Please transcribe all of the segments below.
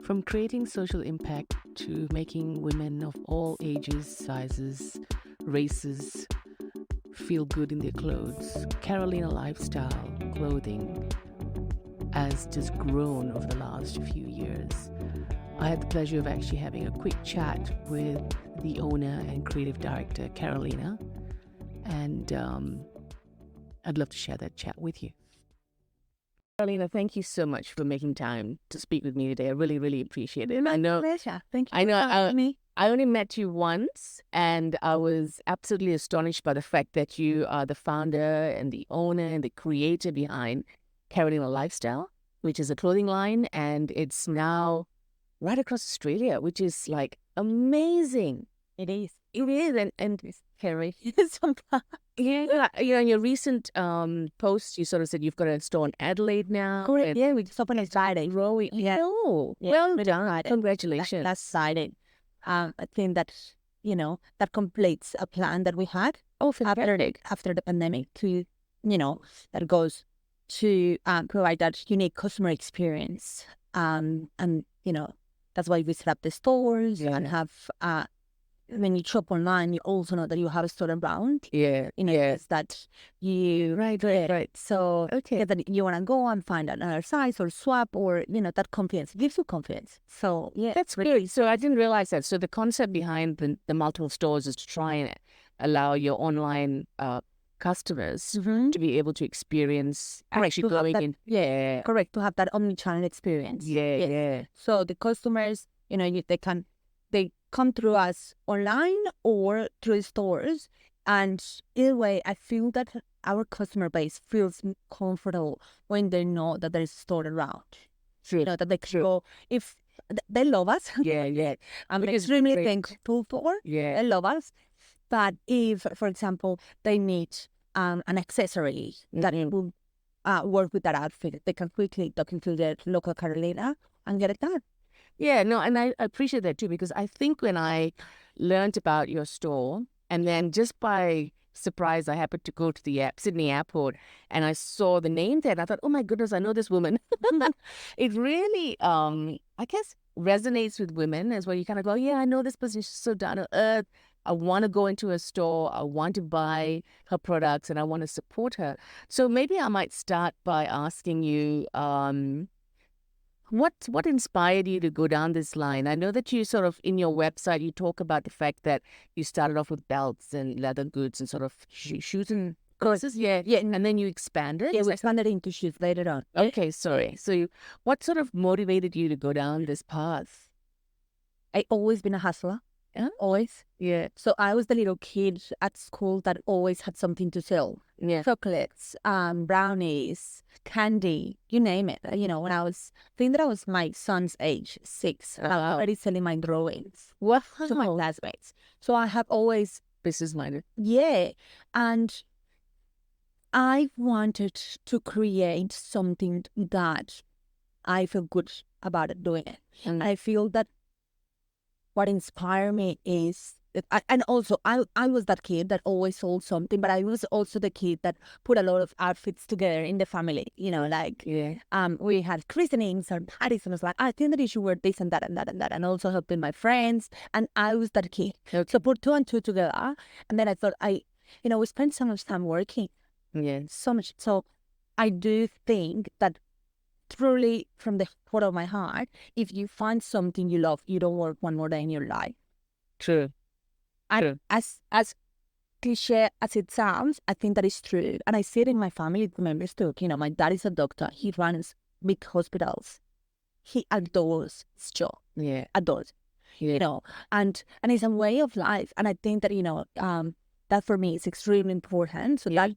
From creating social impact to making women of all ages, sizes, races feel good in their clothes, Carolina Lifestyle Clothing has just grown over the last few years. I had the pleasure of actually having a quick chat with the owner and creative director, Carolina, and I'd love to share that chat with you. Carolina, thank you so much for making time to speak with me today. I really, really appreciate it. My pleasure. Thank you. I know. for having me. I only met you once, and I was absolutely astonished by the fact that you are the founder and the owner and the creator behind Carolina Lifestyle, which is a clothing line, and it's now right across Australia, which is like amazing. It is. It is, and Carrie. Sometimes. Yeah, in your recent post, you sort of said you've got a store in Adelaide now. Correct. and Yeah, we just opened it Friday. Growing. Yeah. Oh, Yeah, well we done. tried it. Congratulations. That's exciting. I think that, that completes a plan that we had after the pandemic that goes to provide that unique customer experience. And that's why we set up the stores and have, when you shop online, you also know that you have a store around. Yeah. It's that you Right. So Okay. that you want to go and find another size or swap or that confidence gives you confidence. So yeah, That's great. So I didn't realize that. So the concept behind the multiple stores is to try and allow your online customers to be able to experience actually going in. Yeah. correct, to have that omni-channel experience. Yeah. Yes. Yeah. So the customers, they come through us online or through stores, and either way, I feel that our customer base feels comfortable when they know that there is a store around. True. That they can go if they love us. Yeah. Yeah. I'm Which is extremely great. thankful for. Yeah. They love us. But if, for example, they need an accessory that will work with that outfit, they can quickly talk into their local Carolina and get it done. Yeah, no, and I appreciate that too, because I think when I learned about your store, and then just by surprise, I happened to go to the Sydney airport, and I saw the name there, and I thought, oh my goodness, I know this woman. It really, I guess, resonates with women as well. You kind of go, yeah, I know this person. She's so down to earth. I want to go into a store. I want to buy her products, and I want to support her. So maybe I might start by asking you, what inspired you to go down this line? I know that you sort of, in your website, you talk about the fact that you started off with belts and leather goods and sort of shoes and clothes. Yeah. And then you expanded? Yeah, we expanded into shoes later on. Okay, sorry. So what sort of motivated you to go down this path? I always been a hustler. Yeah? Always. Yeah. So I was the little kid at school that always had something to sell. Yeah. Chocolates, brownies, candy, you name it. When I think that I was my son's age, 6, I was already selling my drawings to my classmates. So I have always business-minded. Yeah. And I wanted to create something that I feel good about doing it. And I feel that what inspired me is and also I was that kid that always sold something, but I was also the kid that put a lot of outfits together in the family. We had christenings or parties, and I was like, I think that you should wear this and that and that and that, and also helping my friends. And I was that kid. Okay. So put 2 and 2 together, and then I thought we spent so much time working. Yeah. So much. So I do think that truly, from the heart of my heart, if you find something you love, you don't work one more day in your life. True. And as cliche as it sounds, I think that is true. And I see it in my family members too. My dad is a doctor. He runs big hospitals. He adores his job. Yeah. Adores. Yeah. And it's a way of life. And I think that, that for me is extremely important. So that,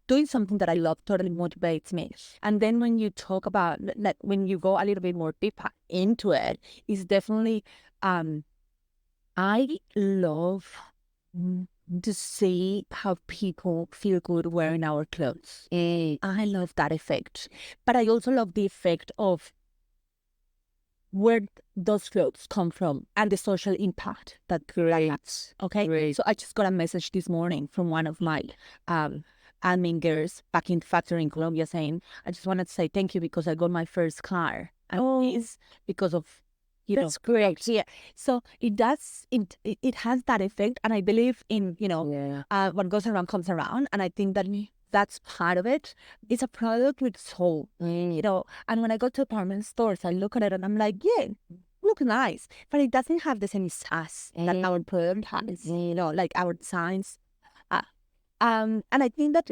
doing something that I love totally motivates me. And then when you talk about that, when you go a little bit more deeper into it, it's definitely, I love to see how people feel good wearing our clothes. I love that effect. But I also love the effect of where those clothes come from and the social impact that creates. Okay. Great. So I just got a message this morning from one of my admin girls back in the factory in Colombia saying, I just wanted to say thank you because I got my first car. And it's because of That's great. Yeah. So it does, it has that effect. And I believe in, what goes around comes around. And I think that that's part of it. It's a product with soul, and when I go to department stores, I look at it and I'm like, yeah, look nice, but it doesn't have the same sass that our product has, like our designs. And I think that,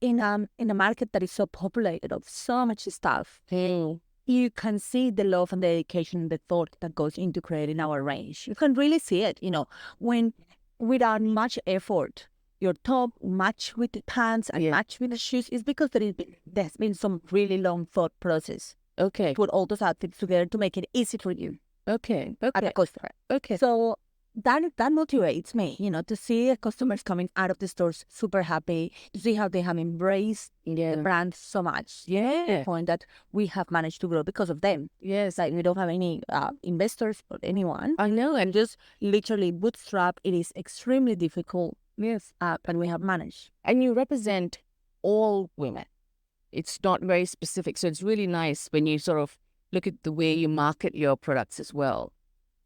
in a market that is so populated of so much stuff, you can see the love and the dedication and the thought that goes into creating our range. You can really see it, when without much effort, your top match with the pants and match with the shoes, is because there's been some really long thought process. Okay. Put all those outfits together to make it easy for you. Okay. At the customer. Okay. So that motivates me, to see customers coming out of the stores super happy, to see how they have embraced the brand so much. Yeah. To the point that we have managed to grow because of them. Yes. Like we don't have any investors or anyone. I know. And just literally bootstrap. It is extremely difficult. Yes. But we have managed. And you represent all women. It's not very specific. So it's really nice when you sort of look at the way you market your products as well.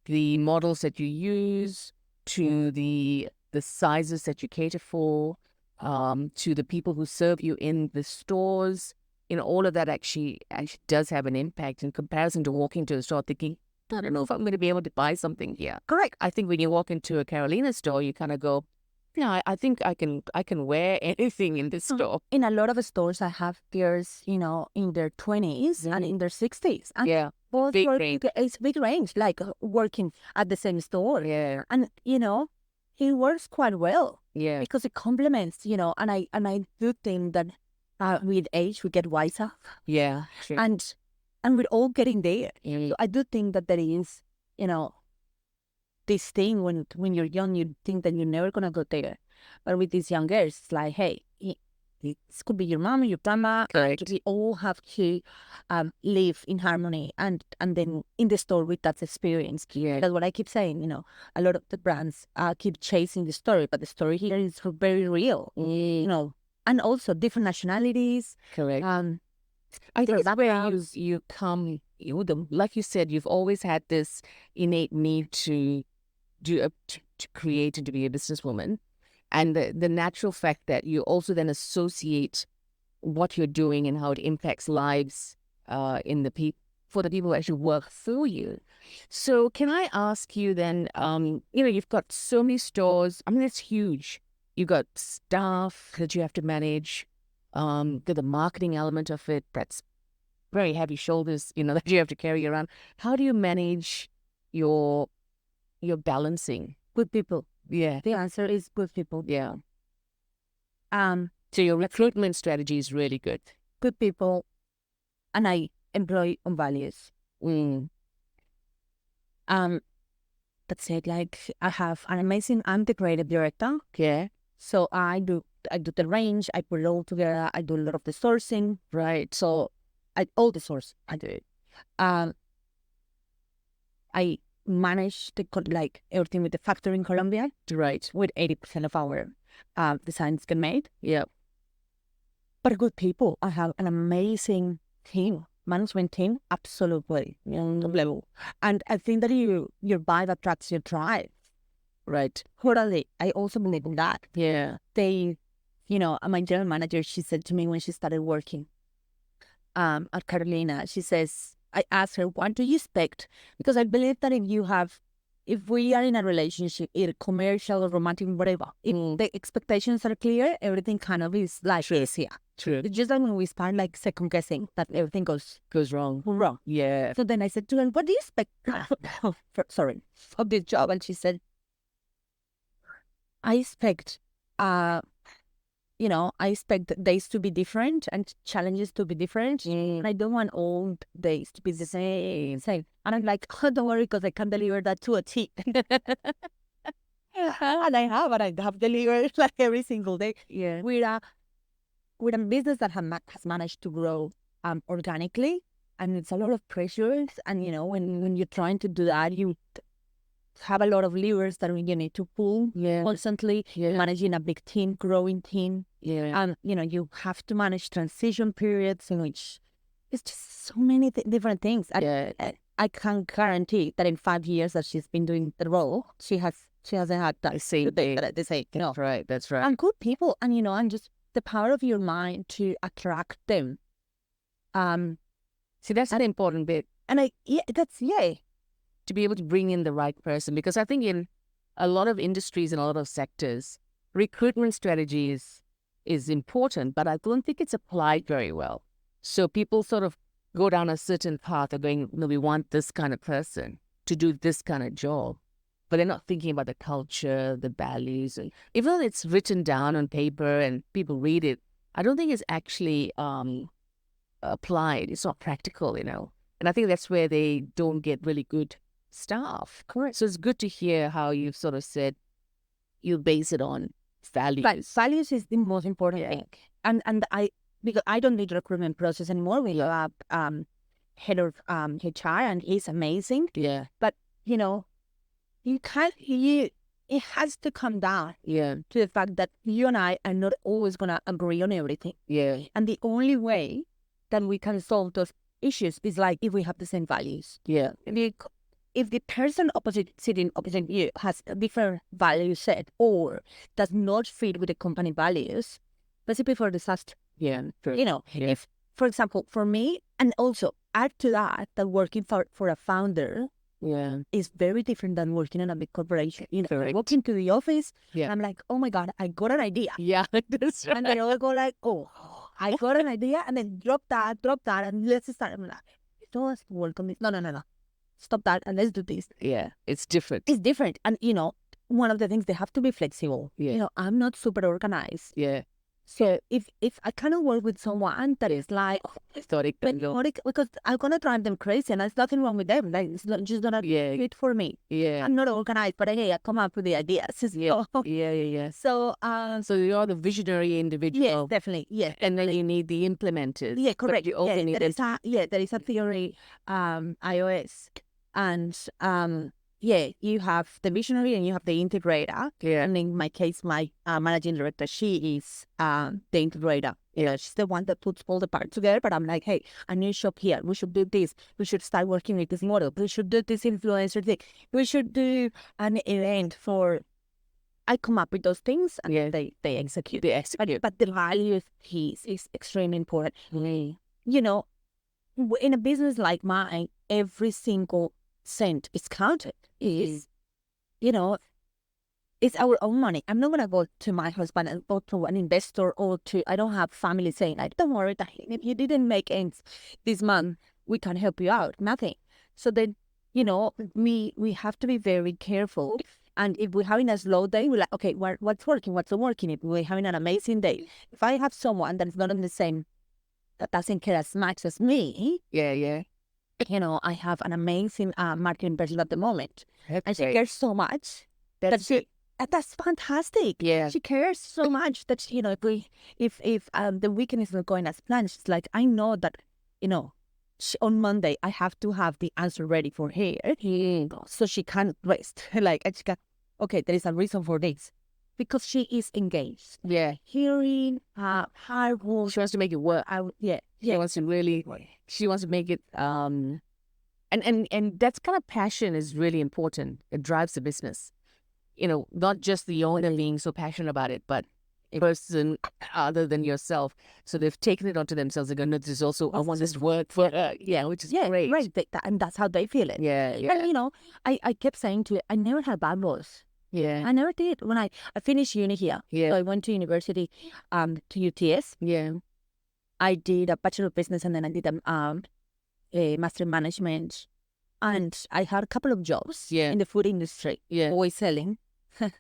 The models that you use, to the sizes that you cater for, to the people who serve you in the stores. All of that actually does have an impact in comparison to walking to a store thinking, I don't know if I'm going to be able to buy something here. Correct. I think when you walk into a Carolina store, you kind of go, I think I can wear anything in this store. In a lot of stores, I have peers, in their 20s and in their 60s. And both big range. It's big range, like working at the same store. Yeah. And, it works quite well. Yeah. Because it complements, and I do think that with age, we get wiser. Yeah. True. And we're all getting there. Mm. So I do think that there is, this thing when you're young, you think that you're never going to go there. But with these young girls, it's like, hey, this could be your mom, your grandma. Correct. We all have to live in harmony and then in the store with that experience. Yeah. That's what I keep saying, a lot of the brands keep chasing the story, but the story here is very real, and also different nationalities. Correct. I think that's where you come, like you said, you've always had this innate need to create and to be a businesswoman. And the natural fact that you also then associate what you're doing and how it impacts lives for the people who actually work through you. So can I ask you then, you've got so many stores. I mean, it's huge. You've got staff that you have to manage. The marketing element of it, that's very heavy shoulders, that you have to carry around. How do you manage your balancing? Good people. Yeah. The answer is good people. Yeah. So your recruitment strategy is really good. Good people, and I employ on values. That's it. Like I have an amazing. I'm the creative director. Yeah. So I do the range. I put it all together. I do a lot of the sourcing. Right. So all the source I do it. I manage everything with the factory in Colombia. Right. With 80% of our designs get made. Yeah. But good people. I have an amazing team, management team, absolutely level. And I think that your vibe attracts your tribe. Right. Totally. I also believe in that. Yeah. They, my general manager, she said to me when she started working at Carolina, she says, I asked her, what do you expect? Because I believe that if we are in a relationship, either commercial or romantic, whatever, if the expectations are clear, everything kind of is like easier. True. It's just like when we start second guessing that everything goes wrong. Yeah. So then I said to her, what do you expect of this job? And she said, I expect I expect days to be different and challenges to be different. And I don't want all days to be the same. And I'm like, don't worry, because I can deliver that to a T. And I have delivered every single day. Yeah. We're a business that has managed to grow organically, and it's a lot of pressures. And when you're trying to do that, you have a lot of levers that you need to pull constantly. Managing a big team, growing team. And you have to manage transition periods in which it's just so many different things. I can guarantee that in 5 years that she's been doing the role, she hasn't had that same thing. the same. That's right. That's right. And good people, and and just the power of your mind to attract them. See, that's an important bit. And to be able to bring in the right person, because I think in a lot of industries and a lot of sectors, recruitment strategy is important, but I don't think it's applied very well. So people sort of go down a certain path of going, no, we want this kind of person to do this kind of job, but they're not thinking about the culture, the values. And even though it's written down on paper and people read it, I don't think it's actually applied. It's not practical, And I think that's where they don't get really good staff. Correct. So it's good to hear how you've sort of said you base it on values. But values is the most important thing. And because I don't need the recruitment process anymore. We have head of HR, and he's amazing. Yeah. But you can't. It has to come down. Yeah. To the fact that you and I are not always gonna agree on everything. Yeah. And the only way that we can solve those issues is like if we have the same values. Yeah. If the person sitting opposite you has a different value set or does not fit with the company values, recipe for disaster. Yeah. True. If, for example, for me, and also add to that working for a founder is very different than working in a big corporation. I walk into the office, and I'm like, oh my God, I got an idea. Yeah, that's right. And then I'll go like, oh, I got an idea, and then drop that, and let's start. I'm like, don't work on this. No. Stop that and let's do this. Yeah, it's different. It's different. And, one of the things, they have to be flexible. Yeah. I'm not super organized. Yeah. So if I cannot work with someone that is like methodic, because I'm going to drive them crazy, and there's nothing wrong with them. Like, it's not just not good for me. Yeah. I'm not organized, but hey, I come up with the ideas. Yeah. So you're the visionary individual. Yes, definitely. Yeah. And then you need the implementers. Yeah, correct. You also need there is a theory, iOS. And you have the visionary and you have the integrator. Yeah. And in my case, my managing director, she is the integrator. She's the one that puts all the parts together. But I'm like, hey, a new shop here. We should do this. We should start working with this model. We should do this influencer thing. We should do an event for. I come up with those things and they execute. But the value piece is extremely important. Mm. In a business like mine, every single cent is counted. It's our own money. I'm not going to go to my husband and go to an investor I don't have family saying, like, don't worry, if you didn't make ends this month, we can help you out. Nothing. So then, we have to be very careful. And if we're having a slow day, we're like, okay, what's working? What's not working? If we're having an amazing day, if I have someone that is not in the same, that doesn't care as much as me. Yeah. I have an amazing marketing person at the moment. That's she cares so much that's fantastic. Yeah. She cares so much that, if the weekend is not going as planned, she's like, I know that, on Monday, I have to have the answer ready for her. So she can't rest. Okay, there is a reason for this. Because she is engaged. Yeah. Hearing, hard work. She wants to make it work. She wants to make it, and that's kind of passion is really important. It drives the business. Not just the owner being so passionate about it, but a person other than yourself. So they've taken it onto themselves. They're going to, this also, I want this to work for, which is great. Right. And that's how they feel it. Yeah. And, I kept saying to it, I never had bad boss. Yeah. I never did. When I finished uni here. Yeah. So I went to university, to UTS. Yeah. I did a Bachelor of Business, and then I did a Master in Management. And I had a couple of jobs in the food industry. Yeah. Always selling. I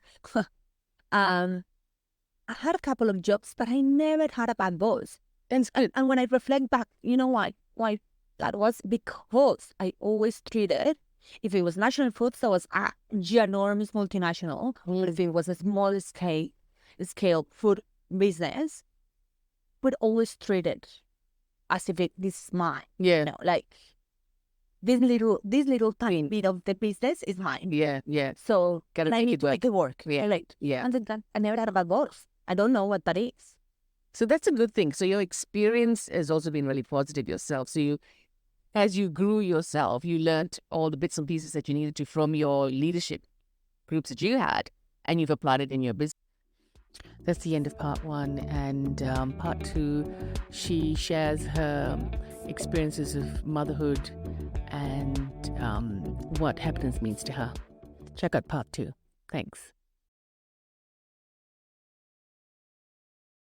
had a couple of jobs, but I never had a bad boss. And when I reflect back, you know why that was? Because I always treated, if it was National Foods, that was a ginormous multinational. Or if it was a small scale food business, would always treat it as if this is mine. Yeah. This little tiny bit of the business is mine. Yeah. So gotta make it work. Yeah. Yeah. And then I never had a bad boss. I don't know what that is. So that's a good thing. So your experience has also been really positive yourself. So as you grew yourself, you learnt all the bits and pieces that you needed to from your leadership groups that you had, and you've applied it in your business. That's the end of part one. And part two, she shares her experiences of motherhood and what happiness means to her. Check out part two. Thanks.